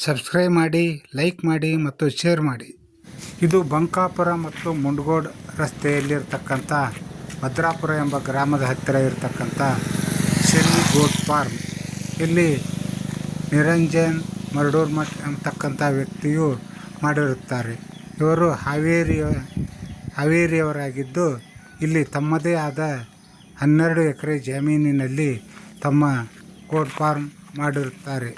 Subscribe ಮಾಡಿ, like ಮಾಡಿ ಮತ್ತು ಶೇರ್ ಮಾಡಿ. ಇದು ಬಂಕಾಪುರ ಮತ್ತು ಮುಂಡಗೋಡ್ ರಸ್ತೆಯಲ್ಲಿರ್ತಕ್ಕಂಥ ಭದ್ರಾಪುರ ಎಂಬ ಗ್ರಾಮದ ಹತ್ತಿರ ಇರತಕ್ಕಂಥ ಶೆರಿ ಗೋಟ್ ಫಾರ್ಮ್. ಇಲ್ಲಿ ನಿರಂಜನ್ ಮರಡೂರ್ಮಠ್ ಎಂಬತಕ್ಕಂಥ ವ್ಯಕ್ತಿಯು ಮಾಡಿರುತ್ತಾರೆ. ಇವರು ಹಾವೇರಿಯವರಾಗಿದ್ದು ಇಲ್ಲಿ ತಮ್ಮದೇ ಆದ 12 ಎಕರೆ ಜಮೀನಿನಲ್ಲಿ ತಮ್ಮ ಗೋಟ್ ಫಾರ್ಮ್ ಮಾಡಿರುತ್ತಾರೆ.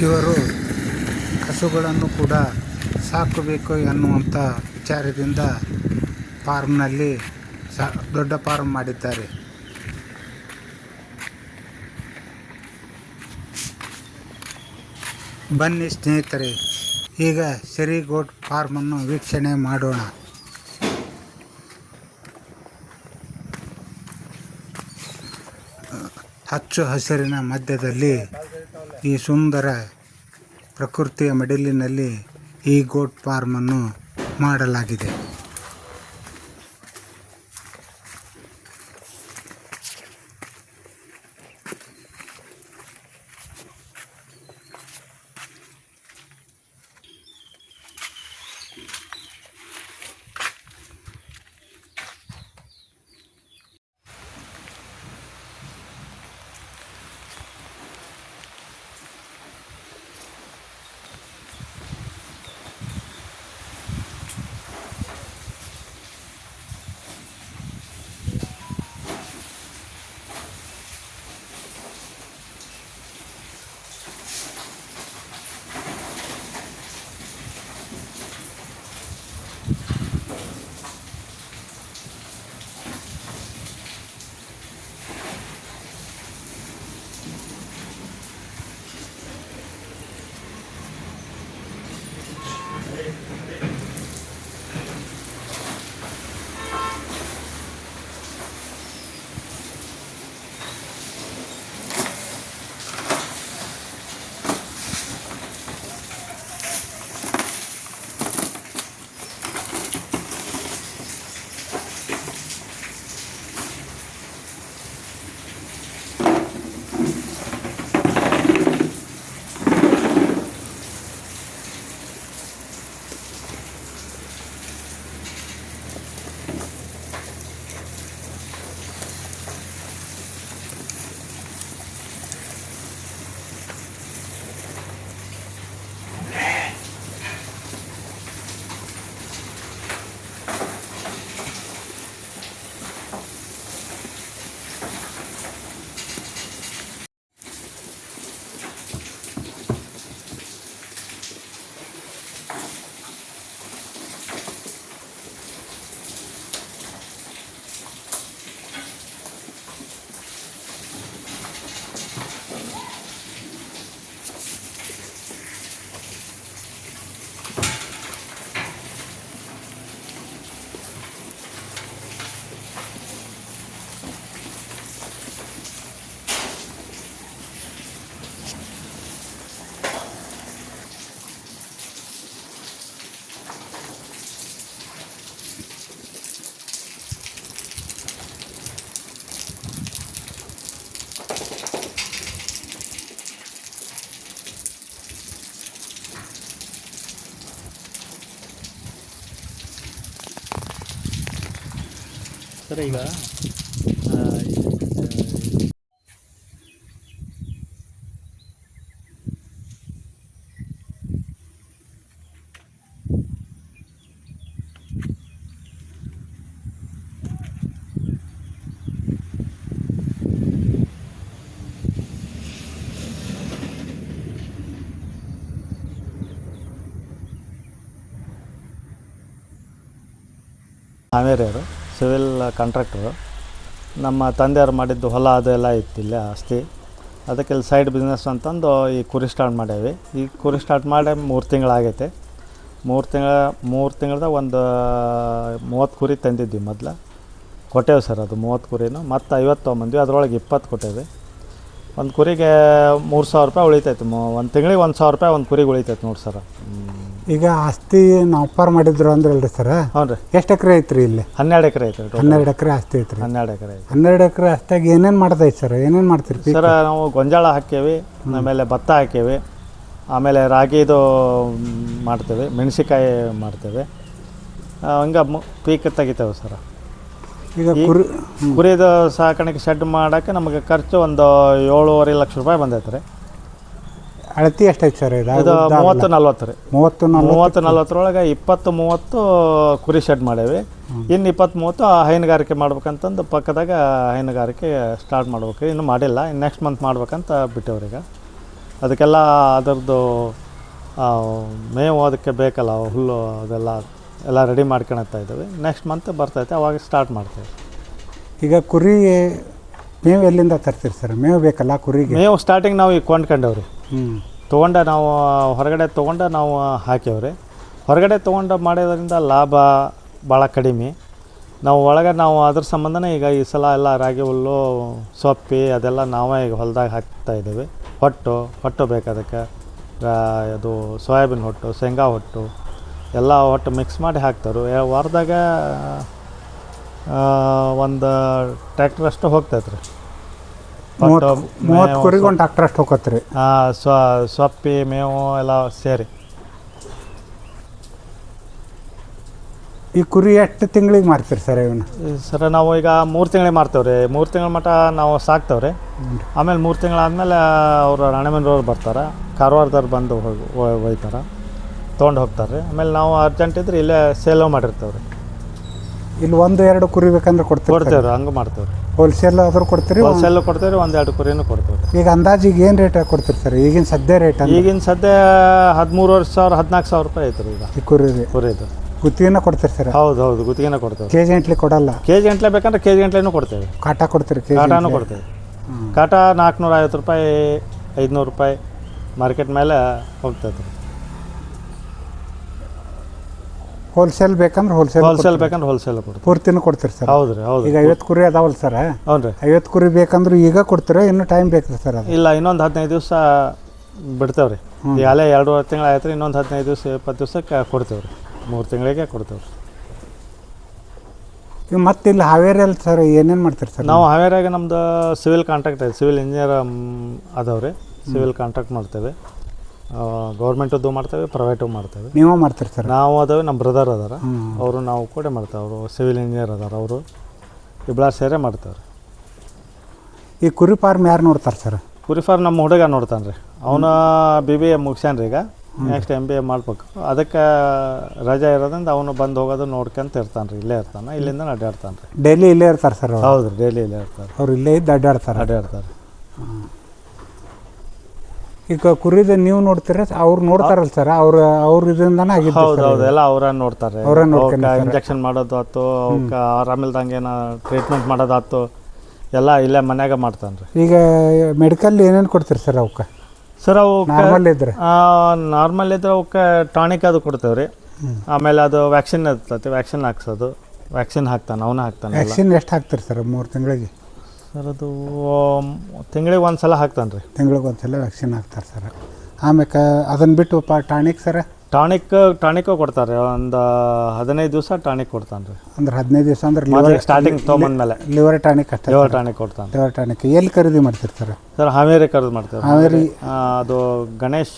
ಇವರು ಹಸುಗಳನ್ನು ಕೂಡ ಸಾಕಬೇಕು ಎನ್ನುವಂಥ ವಿಚಾರದಿಂದ ಫಾರ್ಮ್ನಲ್ಲಿ ದೊಡ್ಡ ಫಾರ್ಮ್ ಮಾಡಿದ್ದಾರೆ. ಬನ್ನಿ ಸ್ನೇಹಿತರೆ, ಈಗ ಶೆರಿ ಗೋಟ್ ಫಾರ್ಮನ್ನು ವೀಕ್ಷಣೆ ಮಾಡೋಣ. ಹಚ್ಚು ಹಸಿರಿನ ಮಧ್ಯದಲ್ಲಿ ಈ ಸುಂದರ ಪ್ರಕೃತಿಯ ಮಡಿಲಿನಲ್ಲಿ ಈ ಗೋಟ್ ಫಾರ್ಮನ್ನು ಮಾಡಲಾಗಿದೆ. ಸರ್ ಈಗ ಹಾವೇರಿಯವರು ಸಿವಿಲ್ ಕಾಂಟ್ರಾಕ್ಟರು. ನಮ್ಮ ತಂದೆಯವ್ರು ಮಾಡಿದ್ದು ಹೊಲ ಅದೆಲ್ಲ ಇತ್ತು ಇಲ್ಲೇ ಆಸ್ತಿ. ಅದಕ್ಕೆ ಇಲ್ಲಿ ಸೈಡ್ ಬಿಸ್ನೆಸ್ ಅಂತಂದು ಈ ಕುರಿ ಸ್ಟಾರ್ಟ್ ಮಾಡೇವಿ. ಈ ಕುರಿ ಸ್ಟಾರ್ಟ್ ಮಾಡಿ 3 ತಿಂಗಳಾಗೈತೆ. 3 ತಿಂಗಳದಾಗ ಒಂದು 30 ಕುರಿ ತಂದಿದ್ವಿ. ಮೊದಲು ಕೊಟ್ಟೇವೆ ಸರ್, ಅದು 30 ಕುರಿನೂ ಮತ್ತು 50 ತೊಗೊಂಬಂದ್ವಿ. ಅದರೊಳಗೆ 20 ಕೊಟ್ಟೇವೆ. ಒಂದು ಕುರಿಗೆ 3000 ರೂಪಾಯಿ ಉಳಿತೈತೆ. ಒಂದು ತಿಂಗಳಿಗೆ 1000 ರೂಪಾಯಿ ಒಂದು ಕುರಿಗೆ ಉಳಿತೈತೆ ನೋಡಿ ಸರ್. ಈಗ ಆಸ್ತಿ ನಾವ್ಪಾರು ಮಾಡಿದ್ರು ಅಂದ್ರಲ್ರಿ ಸರ್, ಹ್ಞೂ ರೀ. ಎಷ್ಟು ಎಕರೆ ಐತ್ರಿ ಇಲ್ಲಿ? 12 ಎಕರೆ ಐತೆ ರೀ. 12 ಎಕರೆ ಆಸ್ತಿ ಐತ್ರಿ. 12 ಎಕರೆ ಐತೆ. 12 ಎಕರೆ ಆಸ್ತಿಯಾಗ ಏನೇನು ಮಾಡ್ದೈತೆ ಸರ್? ಏನೇನು ಮಾಡ್ತೀರಿ? ಸರ್ ನಾವು ಗೊಂಜಾಳ ಹಾಕೇವಿ, ಆಮೇಲೆ ಭತ್ತ ಹಾಕೇವಿ, ಆಮೇಲೆ ರಾಗಿದು ಮಾಡ್ತೇವೆ, ಮೆಣಸಿಕಾಯಿ ಮಾಡ್ತೇವೆ, ಹಂಗೆ ಪೀಕ್ ತೆಗಿತೇವೆ ಸರ್. ಈಗ ಕುರಿದು ಸಾಕಾಣಿಕೆ ಶೆಡ್ ಮಾಡೋಕ್ಕೆ ನಮಗೆ ಖರ್ಚು ಒಂದು 7.5 ಲಕ್ಷ ರೂಪಾಯಿ ಬಂದೈತೆ ರೀ. ಅಳತಿ ಎಷ್ಟೈತೆ ಸರ್ ಇದು? 30-40 ರೀ. 30-40 20-30 ಕುರಿ ಶೆಡ್ ಮಾಡೇವಿ. ಇನ್ನು 20-30 ಹೈನುಗಾರಿಕೆ ಮಾಡ್ಬೇಕಂತಂದು ಪಕ್ಕದಾಗ ಹೈನುಗಾರಿಕೆ ಸ್ಟಾರ್ಟ್ ಮಾಡ್ಬೇಕು. ಇನ್ನೂ ಮಾಡಿಲ್ಲ, ಇನ್ನು ನೆಕ್ಸ್ಟ್ ಮಂತ್ ಮಾಡ್ಬೇಕಂತ ಬಿಟ್ಟೇವ್ರೀಗ. ಅದಕ್ಕೆಲ್ಲ ಅದರದ್ದು ಮೇವು ಅದಕ್ಕೆ ಬೇಕಲ್ಲ, ಹುಲ್ಲು ಅದೆಲ್ಲ ರೆಡಿ ಮಾಡ್ಕೊಳ್ತಾ ಇದ್ದೀವಿ. ನೆಕ್ಸ್ಟ್ ಮಂತ್ ಬರ್ತೈತೆ, ಅವಾಗ ಸ್ಟಾರ್ಟ್ ಮಾಡ್ತೇವೆ. ಈಗ ಕುರಿ ಮೇವು ಎಲ್ಲಿಂದ ತರ್ತೀರಿ ಸರ್? ಮೇವು ಬೇಕಲ್ಲ ಕುರಿಗೆ? ಮೇವು ಸ್ಟಾರ್ಟಿಂಗ್ ನಾವು ಈಗ ಕೊಂಡ್ಕೊಂಡೇವ್ರಿ. ತೊಗೊಂಡು ನಾವು ಹೊರಗಡೆ ತೊಗೊಂಡು ನಾವು ಹಾಕ್ಯವ್ರಿ. ಹೊರಗಡೆ ತೊಗೊಂಡು ಮಾಡೋದ್ರಿಂದ ಲಾಭ ಭಾಳ ಕಡಿಮೆ. ನಾವು ಒಳಗೆ ನಾವು ಅದ್ರ ಸಂಬಂಧನೇ ಈಗ ಈ ಸಲ ಎಲ್ಲ ರಾಗಿ ಹುಲ್ಲು, ಸೊಪ್ಪಿ ಅದೆಲ್ಲ ನಾವೇ ಈಗ ಹೊಲದಾಗ ಹಾಕ್ತಾಯಿದ್ದೀವಿ. ಹೊಟ್ಟು ಬೇಕು ಅದಕ್ಕೆ. ಅದು ಸೋಯಾಬೀನ್ ಹೊಟ್ಟು, ಶೇಂಗಾ ಹೊಟ್ಟು ಎಲ್ಲ ಒಟ್ಟು ಮಿಕ್ಸ್ ಮಾಡಿ ಹಾಕ್ತಾರೆ. ವಾರದಾಗ ಒಂದು ಟ್ರ್ಯಾಕ್ಟರ್ ಅಷ್ಟು ಹೋಗ್ತೈತೆ ರೀ. 30 ಕುರಿಗೆ ಒಂದು ಟ್ರ್ಯಾಕ್ಟರ್ ಅಷ್ಟು ಹೋಗತ್ತೆ ರೀ. ಸೊಪ್ಪಿ ಮೇವು ಎಲ್ಲ ಸೇರಿ. ಈ ಕುರಿ ಎಷ್ಟು ತಿಂಗಳಿಗೆ ಮಾರ್ತೀರಿ ಸರ್ ಇವನ್ನ? ಸರ್ ನಾವು ಈಗ 3 ತಿಂಗಳಿಗೆ ಮಾರ್ತೇವೆ ರೀ. 3 ತಿಂಗಳ ಮಟ್ಟ ನಾವು ಸಾಕ್ತೇವೆ ರೀ. ಆಮೇಲೆ 3 ತಿಂಗಳಾದಮೇಲೆ ಅವರು ರಾಣೆಬೆನ್ನೂರವ್ರು ಬರ್ತಾರೆ, ಕಾರವಾರದವ್ರು ಬಂದು ಒಯ್ತಾರೆ, ತೊಗೊಂಡು ಹೋಗ್ತಾರೆ ರೀ. ಆಮೇಲೆ ನಾವು ಅರ್ಜೆಂಟ್ ಇದ್ರೆ ಇಲ್ಲೇ ಸೇಲ್ ಮಾಡಿರ್ತೇವೆ ರೀ. ಇಲ್ಲಿ 1-2 ಕುರಿ ಬೇಕಂದ್ರೆ ಕೊಡ್ತೇವೆ ರೀ. ಹಂಗೆ ಮಾಡ್ತೇವೆ ರೀ. ಹೋಲ್ಸೇಲ್ ಆದರೂ ಕೊಡ್ತೀರಿ? ಹೋಲ್ಸೇಲ್ ಕೊಡ್ತೇವೆ ರೀ, 1-2 ಕುರಿನೂ ಕೊಡ್ತೇವೆ ರೀ. ಈಗ ಅಂದಾಜಿಗೆ ಏನು ರೇಟ್ ಕೊಡ್ತೀರಿ ಸರ್ ಈಗಿನ ಸದ್ಯ ರೇಟ್? ಈಗಿನ ಸದ್ಯ 13,500 14,000 ರೂಪಾಯಿ ಐತೆ ರೀ ಈಗ ಈ ಕುರಿದು. ಗುತ್ತಿಗೆನ ಕೊಡ್ತೀರಿ ಸರ್? ಹೌದು, ಗುತ್ತಿಗೆನ ಕೊಡ್ತೇವೆ. ಕೆಜಿ ಗಂಟ್ಲೆ ಕೊಡಲ್ಲ? ಕೆಜಿ ಗಂಟ್ಲೆ ಬೇಕಂದ್ರೆ ಕೆಜಿ ಗಂಟ್ಲೆನೂ ಕೊಡ್ತೇವೆ. ಕಾಟ ಕೊಡ್ತೀರಿ? ಕಾಟಾನು ಕೊಡ್ತೇವೆ. ಕಾಟ 450 ರೂಪಾಯಿ, 500 ರೂಪಾಯಿ ಮಾರ್ಕೆಟ್ ಮೇಲೆ ಹೋಗ್ತೈತೆ ರೀ. ಹೋಲ್ಸೇಲ್ ಬೇಕಂದ್ರೆ ಹೋಲ್ಸೇಲ್ ಕೊಡ್ತೀವಿ. ಪೂರ್ತಿನೂ ಕೊಡ್ತೀರಿ ಸರ್? ಹೌದು. ಈಗ 50 ಕುರಿ ಅದಾವಲ್ಲ ಸರ್? ಹ್ಞೂ ರೀ. 50 ಕುರಿ ಬೇಕಂದ್ರೆ ಈಗ ಕೊಡ್ತೀರಾ? ಇನ್ನೂ ಟೈಮ್ ಬೇಕು ಸರ್? ಅದು ಇಲ್ಲ, ಇನ್ನೊಂದು 15 ದಿವಸ ಬಿಡ್ತೇವೆ ರೀ. ಈಗಾಗಲೇ 2.5 ತಿಂಗಳು ಆಯ್ತು ರೀ. ಇನ್ನೊಂದು 15 ದಿವಸ 20 ದಿವಸಕ್ಕೆ ಕೊಡ್ತೇವೆ ರೀ. 3 ತಿಂಗಳಿಗೆ ಕೊಡ್ತೇವೆ ರೀ. ಈಗ ಮತ್ತೆ ಇಲ್ಲಿ ಹಾವೇರಿಯಲ್ಲಿ ಸರ್ ಏನೇನು ಮಾಡ್ತೀರಿ ಸರ್? ನಾವು ಹಾವೇರಿಯಾಗ ನಮ್ಮದು ಸಿವಿಲ್ ಕಾಂಟ್ರಾಕ್ಟ್ ಐತೆ, ಸಿವಿಲ್ ಇಂಜಿನಿಯರ್ ಅದಾವೆ ರೀ. ಸಿವಿಲ್ ಕಾಂಟ್ರಾಕ್ಟ್ ಮಾಡ್ತೇವೆ. ಗೌರ್ಮೆಂಟದ್ದು ಮಾಡ್ತೇವೆ, ಪ್ರೈವೇಟು ಮಾಡ್ತೇವೆ. ನೀವು ಮಾಡ್ತೀರಿ ಸರ್? ನಾವು ಅದಾವೆ, ನಮ್ಮ ಬ್ರದರ್ ಅದಾರ, ಅವರು ನಾವು ಕೂಡ ಮಾಡ್ತೇವೆ. ಅವರು ಸಿವಿಲ್ ಇಂಜಿನಿಯರ್ ಅದಾರ, ಅವರು ಇಬ್ಬರು ಸೇರೇ ಮಾಡ್ತೇವೆ ರೀ. ಈ ಕುರಿ ಫಾರ್ಮ್ ಯಾರು ನೋಡ್ತಾರೆ ಸರ್? ಕುರಿ ಫಾರ್ಮ್ ನಮ್ಮ ಹುಡುಗ ನೋಡ್ತಾನೆ ರೀ. ಅವನು BBA ಮುಗಿಸ್ಯಾನ ರೀ. ಈಗ ನೆಕ್ಸ್ಟ್ MBA ಮಾಡ್ಬೇಕು. ಅದಕ್ಕೆ ರಜೆ ಇರೋದ್ರಿಂದ ಅವನು ಬಂದು ಹೋಗೋದು ನೋಡ್ಕೊಂತ ಇರ್ತಾನೆ ರೀ. ಇಲ್ಲೇ ಇರ್ತಾನೆ, ಇಲ್ಲಿಂದ ಅಡ್ಡಾಡ್ತಾನೆ ರೀ. ಡೈಲಿ ಇಲ್ಲೇ ಇರ್ತಾರೆ ಸರ್? ಹೌದು ರೀ, ಡೈಲಿ ಇಲ್ಲೇ ಇರ್ತಾರೆ. ಅವ್ರು ಇಲ್ಲೇ ಇದ್ದು ಅಡ್ಡಾಡ್ತಾರೆ. ಈಗ ಕುರಿದು ನೀವು ನೋಡ್ತೀರ, ಅವ್ರು ನೋಡ್ತಾರಲ್ಲ ಸರ್? ಅವ್ರ ಇದರಿಂದಾನೆ ಆಗಿದ್ದು? ಹೌದು, ಎಲ್ಲ ಅವರ ನೋಡ್ತಾರೆ. ಇಂಜೆಕ್ಷನ್ ಮಾಡೋದು ಆಯ್ತು, ಅವಕ್ಕೆ ಆರಾಮಿಲ್ದಂಗೆ ಏನೋ ಟ್ರೀಟ್ಮೆಂಟ್ ಮಾಡೋದಾಯ್ತು, ಎಲ್ಲ ಇಲ್ಲೇ ಮನ್ಯಾಗ ಮಾಡ್ತಾನೆ ರೀ. ಈಗ ಮೆಡಿಕಲ್ ಏನೇನು ಕೊಡ್ತೀರಿ ಸರ್ ಅವಕ್ಕೆ? ಸರ್ ಅವು ನಾರ್ಮಲ್ ಇದ್ರೆ ಅವಕ್ಕೆ ಟಾನಿಕ್ ಅದು ಕೊಡ್ತೇವೆ ರೀ. ಆಮೇಲೆ ಅದು ವ್ಯಾಕ್ಸಿನ್ ಇರ್ತೈತಿ, ವ್ಯಾಕ್ಸಿನ್ ಹಾಕ್ಸೋದು. ವ್ಯಾಕ್ಸಿನ್ ಹಾಕ್ತಾನೆ, ಅವನು ಹಾಕ್ತಾನೆ. ವ್ಯಾಕ್ಸಿನ್ ಎಷ್ಟು ಹಾಕ್ತೀರಿ ಸರ್ 3 ತಿಂಗಳಿಗೆ? ಸರ್ ಅದು ತಿಂಗಳಿಗೆ 1 ಸಲ ಹಾಕ್ತಾನೆ ರೀ. ತಿಂಗಳಿಗೆ 1 ಸಲ ವ್ಯಾಕ್ಸಿನ್ ಹಾಕ್ತಾರೆ ಸರ್. ಆಮೇಲೆ ಅದನ್ನು ಬಿಟ್ಟು ಟಾನಿಕ್ ಸರ್? ಟಾನಿಕ್ಕು ಕೊಡ್ತಾರೆ. ಒಂದು 15 ದಿವಸ ಟಾನಿಕ್ ಕೊಡ್ತಾನೆ ರೀ. ಅಂದ್ರೆ 15 ದಿವಸ ಅಂದ್ರೆ ಸ್ಟಾರ್ಟಿಂಗ್ ತೊಗೊಂಬಂದ್ಮೇಲೆ ಲಿವರ್ ಟಾನಿಕ್ ಅಷ್ಟೇ? ಲಿವರ್ ಟಾನಿಕ್ ಕೊಡ್ತಾನೆ. ಲಿವರ್ ಟಾನಿಕ್ ಎಲ್ಲಿ ಖರೀದಿ ಮಾಡ್ತೀರಿ ಸರ್? ಸರ್ ಹಾವೇರಿ ಖರೀದಿ ಮಾಡ್ತೇವೆ. ಹಾವೇರಿ ಅದು ಗಣೇಶ್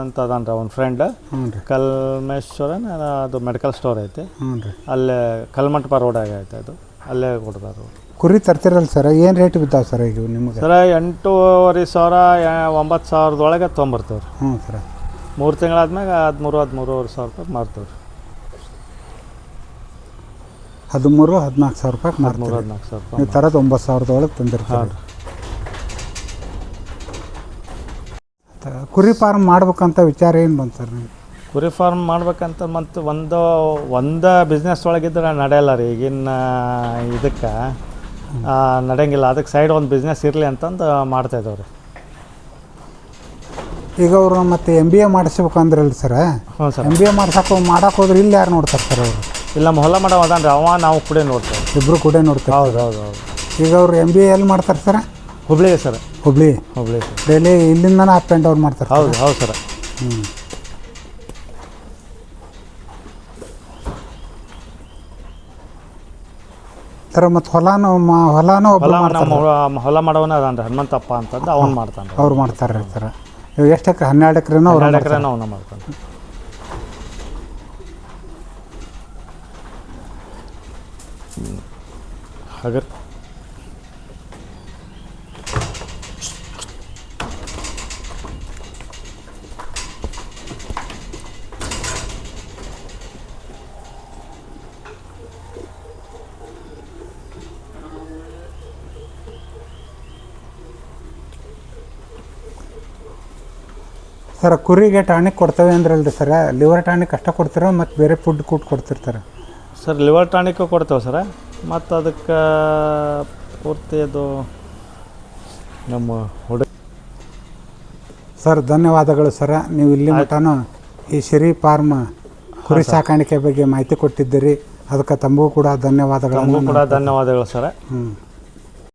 ಅಂತ ಅದಾನ ರೀ, ಅವ್ನ ಫ್ರೆಂಡ್. ಕಲ್ಮೇಶ್ವರನ್ ಅದು ಮೆಡಿಕಲ್ ಸ್ಟೋರ್ ಐತೆ. ಅಲ್ಲೇ ಕಲ್ಮಂಟಪ ರೋಡಾಗ ಐತೆ, ಅದು ಅಲ್ಲೇ ಕೊಡ್ತಾರೆ. ಕುರಿ ತರ್ತಿರಲ್ಲ ಸರ್, ಏನು ರೇಟ್ ಬಿದ್ದಾವೆ ಸರ್ ಈಗ ನಿಮಗೆ? ಸರ್ 8,500 9,000 ತೊಗೊಂಬರ್ತೇವೆ ರೀ. ಸರ್ 3 ತಿಂಗಳಾದ್ಮ್ಯಾಗ 13,000-13,500 ರೂಪಾಯಿ ಮಾರ್ತೇವೆ ರೀ. 13,000-14,000 ರೂಪಾಯಿ ಮಾರ್ತೀವಿ. 14,000 ರೂಪಾಯಿ ನೀವು ತರೋದು 9,000 ತಂದಿರ್ತಾರೆ. ಕುರಿ ಫಾರ್ಮ್ ಮಾಡ್ಬೇಕಂತ ವಿಚಾರ ಏನು ಬಂತು ಸರ್ ನೀವು? ಕುರಿ ಫಾರ್ಮ್ ಮಾಡ್ಬೇಕಂತ ಮತ್ತು ಒಂದು ಬಿಸ್ನೆಸ್ ಒಳಗಿದ್ರೆ ನಡೆಯಲ್ಲ ರೀ. ಈಗಿನ ಇದಕ್ಕೆ ನಡೆಯಂಗಿಲ್ಲ. ಅದಕ್ಕೆ ಸೈಡ್ ಒಂದು ಬಿಸ್ನೆಸ್ ಇರಲಿ ಅಂತಂದು ಮಾಡ್ತಾಯಿದ್ದೇವೆ ರೀ. ಈಗ ಅವರು ಮತ್ತೆ MBA ಮಾಡಿಸ್ಬೇಕು ಅಂದ್ರಲ್ಲ ಸರ್? ಹ್ಞೂ ಸರ್. MBA ಮಾಡಕ್ಕೆ ಹೋದ್ರೆ ಇಲ್ಲಿ ಯಾರು ನೋಡ್ತಾರೆ ಸರ್ ಅವರು? ಇಲ್ಲ, ಹೊಲ ಮಾಡೋ ಅದಾನ ರೀ, ನಾವು ಕೂಡ ನೋಡ್ತೇವೆ. ಇಬ್ಬರು ಕೂಡ ನೋಡ್ತಾರೆ? ಹೌದು. ಈಗ ಅವರು MBA ಎಲ್ಲಿ ಮಾಡ್ತಾರೆ ಸರ್? ಹುಬ್ಳಿಗೆ ಸರ್. ಹುಬ್ಳಿ ಸರ್. ಡೈಲಿ ಇಲ್ಲಿಂದನೇ ಅಪ್ ಆ್ಯಂಡ್ ಡೌನ್ ಮಾಡ್ತಾರೆ? ಹೌದು ಸರ್. ಸರ್ ಮತ್ತು ಹೊಲನೂ ಒಬ್ಬರು ಹೊಲ ಮಾಡೋವನ್ನ ಅದಾನ್ರಿ ಹನುಮಂತಪ್ಪ ಅಂತಂದು ಅವ್ನು ಮಾಡ್ತಾನೆ ರೀ. ಅವ್ರು ಮಾಡ್ತಾರೆ ರೀ ಸರ್. ಇವಾಗ ಎಷ್ಟು ಎಕರೆ 12 ಎಕರೆನೋ ಅವ್ರು 2 ಎಕರೆನೂ ಅವನ್ನ ಮಾಡ್ತಾನೆ. ಹಗರ್ ಸರ್ ಕುರಿಗೆ ಟಾನಿಕ್ ಕೊಡ್ತೇವೆ ಅಂದ್ರಲ್ರಿ ಸರ್, ಲಿವರ್ ಟಾನಿಕ್ ಅಷ್ಟೇ ಕೊಡ್ತೀರೋ ಮತ್ತು ಬೇರೆ ಫುಡ್ ಕೊಡ್ತಿರ್ತಾರೆ? ಸರ್ ಲಿವರ್ ಟಾನಿಕ್ಕು ಕೊಡ್ತೇವೆ ಸರ. ಮತ್ತು ಅದಕ್ಕೆ ಪೂರ್ತಿ ಅದು ನಮ್ಮ ಹುಡುಗ. ಸರ್ ಧನ್ಯವಾದಗಳು ಸರ. ನೀವು ಇಲ್ಲಿ ಮಟನೂ ಈ ಶ್ರೀ ಫಾರ್ಮ್ ಕುರಿ ಸಾಕಾಣಿಕೆ ಬಗ್ಗೆ ಮಾಹಿತಿ ಕೊಟ್ಟಿದ್ದೀರಿ. ಅದಕ್ಕೆ ತಮಗೂ ಕೂಡ ಧನ್ಯವಾದಗಳು ಸರ.